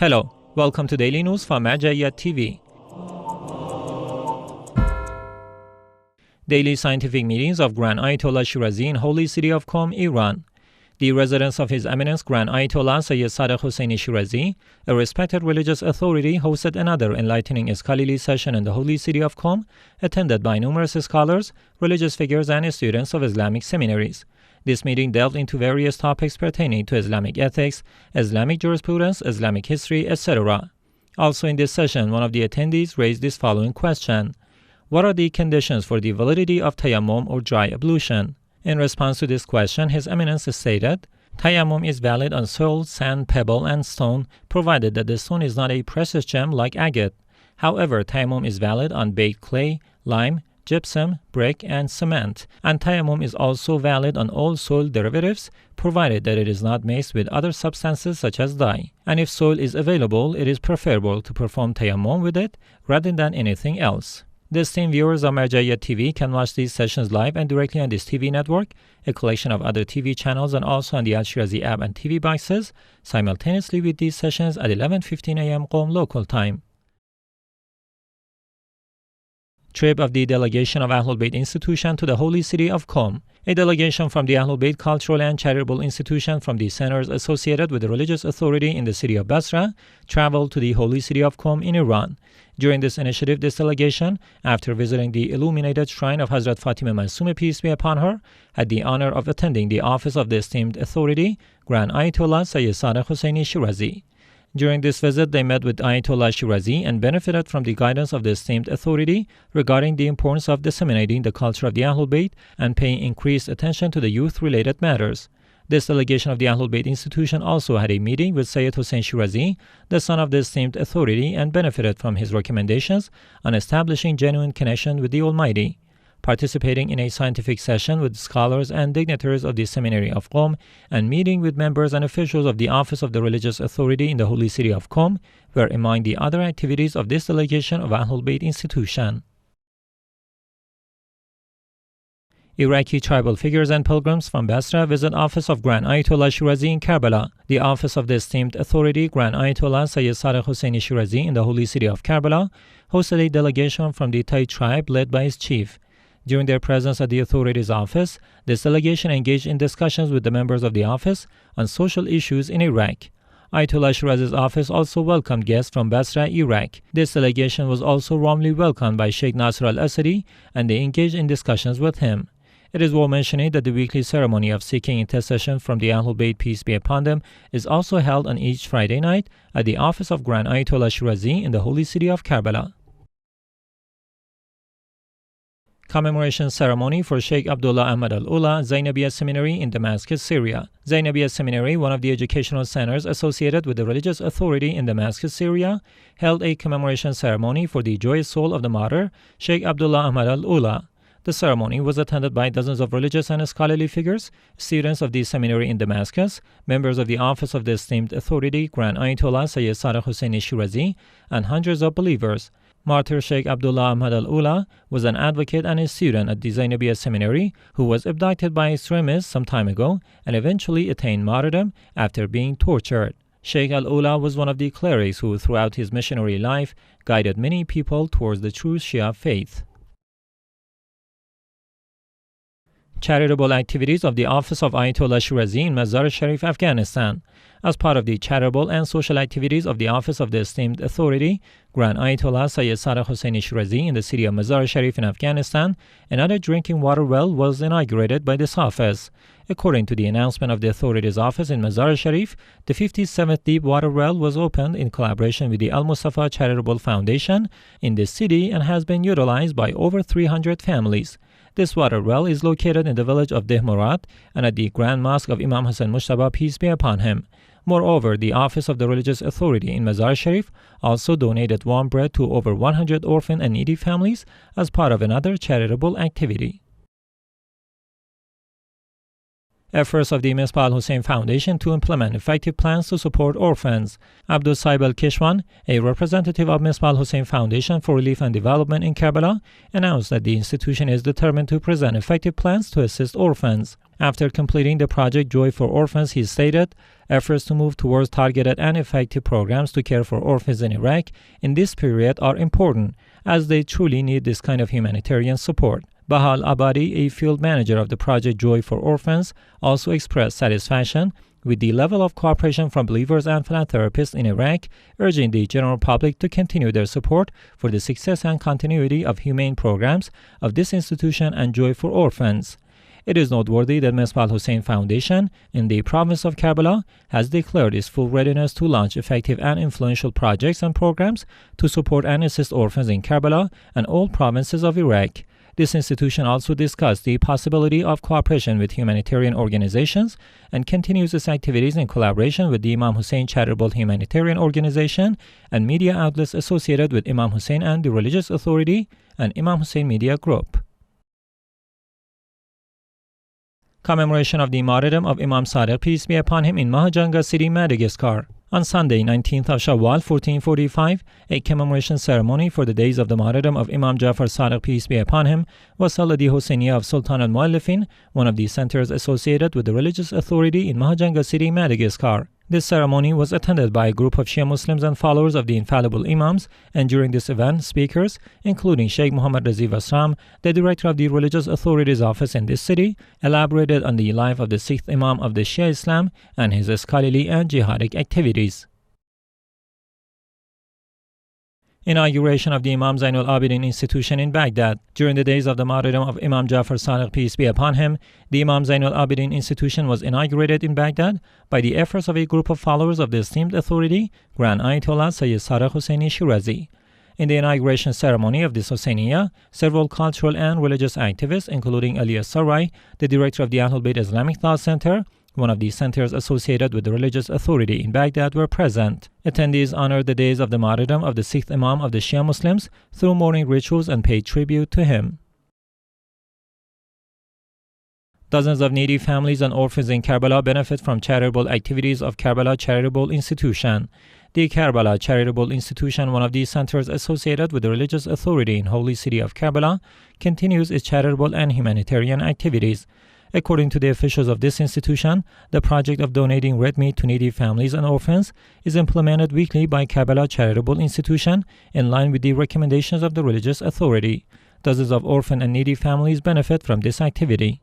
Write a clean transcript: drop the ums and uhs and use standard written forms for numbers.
Hello, welcome to Daily News from Mazar-i-Sharif TV. Daily scientific meetings of Grand Ayatollah Shirazi in holy city of Qom, Iran. The residence of His Eminence Grand Ayatollah Sayyid Hussein Shirazi, a respected religious authority, hosted another enlightening scholarly session in the holy city of Qom, attended by numerous scholars, religious figures, and students of Islamic seminaries. This meeting delved into various topics pertaining to Islamic ethics, Islamic jurisprudence, Islamic history, etc. Also in this session, one of the attendees raised this following question: what are the conditions for the validity of tayammum or dry ablution? In response to this question, His Eminence stated, tayammum is valid on soil, sand, pebble, and stone, provided that the stone is not a precious gem like agate. However, tayammum is valid on baked clay, lime, gypsum, brick, and cement, and tayammum is also valid on all soil derivatives, provided that it is not mixed with other substances such as dye. And if soil is available, it is preferable to perform tayammum with it rather than anything else. The esteemed viewers of Mazar-i-Sharif TV can watch these sessions live and directly on this TV network, a collection of other TV channels, and also on the Al-Shirazi app and TV boxes, simultaneously with these sessions at 11:15 a.m. Qom local time. Trip of the delegation of AhlulBayt institution to the holy city of Qom. A delegation from the AhlulBayt Cultural and Charitable Institution from the centers associated with the religious authority in the city of Basra traveled to the holy city of Qom in Iran. During this initiative, this delegation, after visiting the illuminated shrine of Hazrat Fatima Masuma, peace be upon her, had the honor of attending the office of the esteemed authority, Grand Ayatollah Sayyid Hussein Shirazi. During this visit, they met with Ayatollah Shirazi and benefited from the guidance of the esteemed authority regarding the importance of disseminating the culture of the AhlulBayt and paying increased attention to the youth-related matters. This delegation of the AhlulBayt institution also had a meeting with Sayyid Hussein Shirazi, the son of the esteemed authority, and benefited from his recommendations on establishing genuine connection with the Almighty. Participating in a scientific session with scholars and dignitaries of the Seminary of Qom and meeting with members and officials of the Office of the Religious Authority in the holy city of Qom were among the other activities of this delegation of AhlulBayt institution. Iraqi tribal figures and pilgrims from Basra visit office of Grand Ayatollah Shirazi in Karbala. The office of the esteemed authority, Grand Ayatollah Sayyid Hussein Shirazi in the holy city of Karbala, hosted a delegation from the Tai tribe led by its chief. During their presence at the authority's office, this delegation engaged in discussions with the members of the office on social issues in Iraq. Ayatollah Shirazi's office also welcomed guests from Basra, Iraq. This delegation was also warmly welcomed by Sheikh Nasr al-Asadi, and they engaged in discussions with him. It is worth mentioning that the weekly ceremony of seeking intercession from the AhlulBayt, peace be upon them, is also held on each Friday night at the office of Grand Ayatollah Shirazi in the holy city of Karbala. Commemoration ceremony for Sheikh Abdullah Ahmad Al-Ola, Zainabiyah Seminary in Damascus, Syria. Zainabiyah Seminary, one of the educational centers associated with the religious authority in Damascus, Syria, held a commemoration ceremony for the joyous soul of the martyr, Sheikh Abdullah Ahmad Al-Ola. The ceremony was attended by dozens of religious and scholarly figures, students of the seminary in Damascus, members of the office of the esteemed authority, Grand Ayatollah Sayyid Hussein Shirazi, and hundreds of believers. Martyr Sheikh Abdullah Ahmad Al-Ola was an advocate and a student at the Zainabiyah Seminary who was abducted by extremists some time ago and eventually attained martyrdom after being tortured. Sheikh Al-Ola was one of the clerics who, throughout his missionary life, guided many people towards the true Shia faith. Charitable activities of the Office of Ayatollah Shirazi in Mazar-i-Sharif, Afghanistan. As part of the charitable and social activities of the Office of the Esteemed Authority, Grand Ayatollah Sayyid Hussein Shirazi in the city of Mazar-i-Sharif in Afghanistan, another drinking water well was inaugurated by this office. According to the announcement of the authority's office in Mazar-i-Sharif, the 57th deep water well was opened in collaboration with the Al-Mustafa Charitable Foundation in this city and has been utilized by over 300 families. This water well is located in the village of Dehmurat and at the Grand Mosque of Imam Hassan Mujtaba, peace be upon him. Moreover, the Office of the Religious Authority in Mazar-i-Sharif also donated warm bread to over 100 orphan and needy families as part of another charitable activity. Efforts of the Misbah al-Hussein Foundation to implement effective plans to support orphans. Abdul al-Kishwan, a representative of Misbah al-Hussein Foundation for Relief and Development in Karbala, announced that the institution is determined to present effective plans to assist orphans. After completing the project Joy for Orphans, he stated, efforts to move towards targeted and effective programs to care for orphans in Iraq in this period are important, as they truly need this kind of humanitarian support. Bahal Abadi, a field manager of the project Joy for Orphans, also expressed satisfaction with the level of cooperation from believers and philanthropists in Iraq, urging the general public to continue their support for the success and continuity of humane programs of this institution and Joy for Orphans. It is noteworthy that Misbah al-Hussein Foundation in the province of Karbala has declared its full readiness to launch effective and influential projects and programs to support and assist orphans in Karbala and all provinces of Iraq. This institution also discussed the possibility of cooperation with humanitarian organizations and continues its activities in collaboration with the Imam Hussein Charitable Humanitarian Organization and media outlets associated with Imam Hussein and the Religious Authority and Imam Hussein Media Group. Commemoration of the Martyrdom of Imam Sadiq, peace be upon him, in Mahajanga city, Madagascar. On Sunday, 19th of Shawwal, 1445, a commemoration ceremony for the days of the martyrdom of Imam Jafar Sadiq, peace be upon him, was held at the Husseiniya of Sultan al-Muallifin, one of the centers associated with the religious authority in Mahajanga city, Madagascar. This ceremony was attended by a group of Shia Muslims and followers of the infallible Imams, and during this event, speakers, including Sheikh Muhammad Razi Vasram, the director of the Religious Authorities Office in this city, elaborated on the life of the 6th Imam of the Shia Islam and his scholarly and jihadic activities. Inauguration of the Imam al-Abidin institution in Baghdad. During the days of the martyrdom of Imam Jafar Sadiq, peace be upon him, the Imam al-Abidin institution was inaugurated in Baghdad by the efforts of a group of followers of the esteemed authority, Grand Ayatollah Sayyid Sadiq Husseini Shirazi. In the inauguration ceremony of this Husseiniya, several cultural and religious activists, including Ali Sarai, the director of the AhlulBayt Islamic Thought Center, one of the centers associated with the religious authority in Baghdad, were present. Attendees honored the days of the martyrdom of the 6th Imam of the Shia Muslims through mourning rituals and paid tribute to him. Dozens of needy families and orphans in Karbala benefit from charitable activities of Karbala Charitable Institution. The Karbala Charitable Institution, one of the centers associated with the religious authority in holy city of Karbala, continues its charitable and humanitarian activities. According to the officials of this institution, the project of donating red meat to needy families and orphans is implemented weekly by Karbala Charitable Institution in line with the recommendations of the religious authority. Dozens of orphan and needy families benefit from this activity.